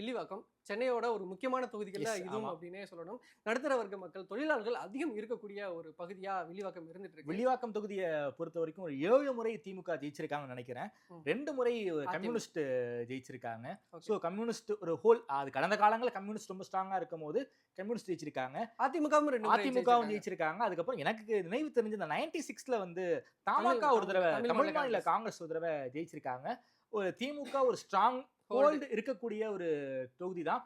வில்லிவாக்கம் சென்னையோட ஒரு முக்கியமான தொகுதிகள்ல எஸ். இதுவும் ஆமா. அப்படின்னே சொல்லணும். நடுத்தர வர்க்க மக்கள், தொழிலாளர்கள் அதிகம் இருக்கக்கூடிய ஒரு பகுதியா வில்லிவாக்கம் இருந்துட்டு இருக்கு. வில்லிவாக்கம் தொகுதிய பொறுத்தவரைக்கும் ஒரு 7 முறை திமுக ஜெயிச்சிருக்காங்கன்னு நெனைக்கிறேன். ம். 2 முறை அதிமுக. கம்யூனிஸ்ட் ஜெயிச்சிருக்காங்க. ஓகே. ஸோ கம்யூனிஸ்ட் ஒரு ஹோல் அது கடந்த காலங்கள்ல கம்யூனிஸ்ட் ரொம்ப ஸ்ட்ராங்கா இருக்கும்போது கம்யூனிஸ்ட் ஜெயிச்சிருக்காங்க. அதிமுகவும் 2 முறை அதிமுகவும் ஜெயிச்சிருக்காங்க. ஜெயிச்சிருக்காங்க. அதுக்கப்புறம் எனக்கு நினைவு தெரிஞ்சு இந்த 96ல வந்து தமிழ் தமாகா ஒரு தடவ தமிழ் தமிழ் மாநில மாநில காங்கிரஸ். காங்கிரஸ் ஒரு தடவ ஜெயிச்சிருக்காங்க. ஒரு திமுக ஒரு ஸ்ட்ராங் ஹோல்டு. ஹோல்டு இருக்கக்கூடிய ஒரு தொகுதி தான்.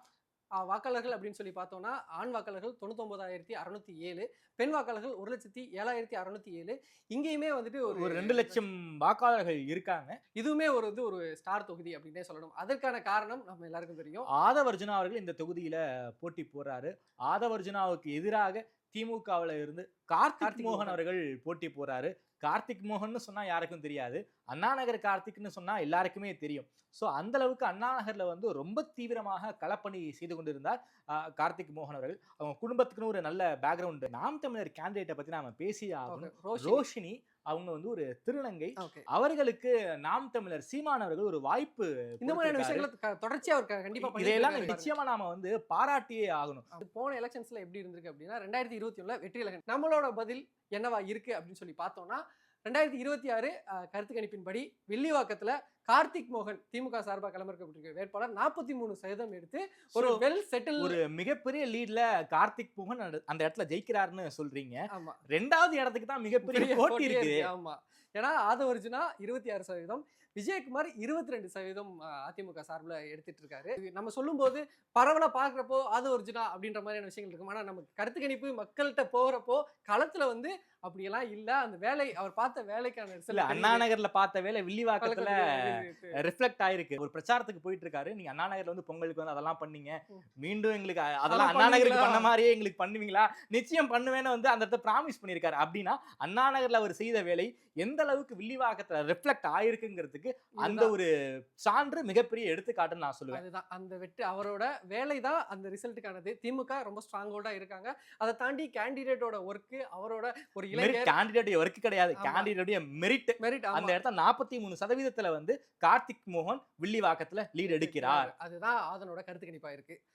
வாக்காளர்கள் அப்படின்னு சொல்லி பார்த்தோம்னா, ஆண் வாக்காளர்கள் 99,607, பெண் வாக்காளர்கள் 1,07,607. இங்கேயுமே வந்துட்டு ஒரு ஒரு 2,00,000 வாக்காளர்கள் இருக்காங்க. இதுவுமே ஒரு ஸ்டார் தொகுதி அப்படின்னே சொல்லணும். அதற்கான காரணம் நம்ம எல்லாருக்கும் தெரியும். ஆதவர்ஜுனா அவர்கள் இந்த தொகுதியில போட்டி போடுறாரு. ஆதவர்ஜுனாவுக்கு எதிராக திமுகவுல இருந்து கார்த்திக் மோகன் அவர்கள் போட்டி போறாரு. கார்த்திக் மோகன்னு சொன்னா யாருக்கும் தெரியாது. அண்ணா நகர் கார்த்திக்னு சொன்னா எல்லாருக்குமே தெரியும். ஸோ அந்த அளவுக்கு அண்ணா நகர்ல வந்து ரொம்ப தீவிரமாக களப்பணி செய்து கொண்டிருந்தார் கார்த்திக் மோகன் அவர்கள். அவங்க குடும்பத்துக்குன்னு ஒரு நல்ல பேக்ரவுண்ட். நாம் தமிழர் கேண்டிடேட்டை பத்தி நாம பேசி ஆகணும். ரோஷினி அவங்க வந்து ஒரு திருநங்கை. ஓகே. அவர்களுக்கு நாம் தமிழர் சீமான் அவர்கள் ஒரு வாய்ப்பு இந்த மாதிரியான கொடுத்திருக்காரு. விஷயங்களை தொடர்ச்சியா அவர் கண்டிப்பா பண்ணிட்டு இதையெல்லாம் இருக்காரு. நிச்சயமா நாம வந்து பாராட்டியே ஆகணும். அது போன எலெக்ஷன்ஸ்ல எப்படி இருந்திருக்கு அப்படின்னா 2021ல வெற்றி இலக்கணம். நம்மளோட பதில் என்னவா இருக்கு அப்படின்னு சொல்லி பார்த்தோம்னா 2026 கருத்து கணிப்பின்படி வில்லிவாக்கத்துல கார்த்திக் மோகன் திமுக சார்பாக களமிறக்கப்பட்டிருக்க வேட்பாளர் 43% எடுத்து ஒரு வெல் செட்டில் ஒரு மிகப்பெரிய லீட்ல கார்த்திக் மோகன் அந்த இடத்துல ஜெயிக்கிறாருன்னு சொல்றீங்க. ஆமா 2வது இடத்துக்கு தான் மிகப்பெரிய போட்டி இருக்கு. ஆமா. ஏன்னா ஆதவர்ஜுனா 26%, விஜயகுமார் 22% அதிமுக சார்பில் எடுத்துட்டு இருக்காரு. நம்ம சொல்லும்போது பரவலா பாக்குறப்போ ஆதவர்ஜுனா அப்படின்ற மாதிரியான விஷயங்கள் இருக்கும். ஆனா நம்ம கருத்து கணிப்பு மக்கள்கிட்ட போறப்போ களத்துல வந்து அப்படியெல்லாம் இல்ல. அந்த வேலை அவர் பார்த்த வேலைக்கான இல்ல அண்ணா நகர்ல பார்த்த வேலை வில்லிவாக்கத்துல ரிஃப்ளெக்ட் ஆயிருக்கு. ஒரு பிரச்சாரத்துக்கு போயிட்டு இருக்காரு. நீங்க அண்ணா நகர்ல வந்து பொங்கலுக்கு வந்து அதெல்லாம் பண்ணீங்க. மீண்டும் எங்களுக்கு அதெல்லாம் அண்ணா நகருக்கு பண்ண மாதிரியே எங்களுக்கு பண்ணுவீங்களா? நிச்சயம் பண்ணுவேன்னு வந்து அந்த இடத்துல பிராமிஸ் பண்ணிருக்காரு. அப்படின்னா அண்ணா நகர்ல அவர் செய்த வேலை எந்த அளவுக்கு வில்லிவாக்கத்துல ரிஃப்ளெக்ட் ஆயிருக்குங்கிறதுக்கு அந்த ஒரு சான்று மிகப்பெரிய எடுத்துக்காட்டுன்னு நான் சொல்லுவேன். அதுதான் அந்த வெற்றி அவரோட வேலை தான் அந்த ரிசல்ட்டுக்கானது. திமுக ரொம்ப ஸ்ட்ராங் ஹோல்டா இருக்காங்க. அதை தாண்டி கேண்டிடேட்டோட ஒர்க் அவரோட ஒரு இளைஞர் கேண்டிடேட் ஒர்க் கிடையாது. கேண்டிடேட்டுடைய மெரிட் அந்த இடத்துல 43% வந்து கார்த்திக் மோகன் வில்லிவாக்கத்துல லீட் எடுக்கிறார். அதுதான் அதனோட கருத்து கணிப்பா இருக்கு.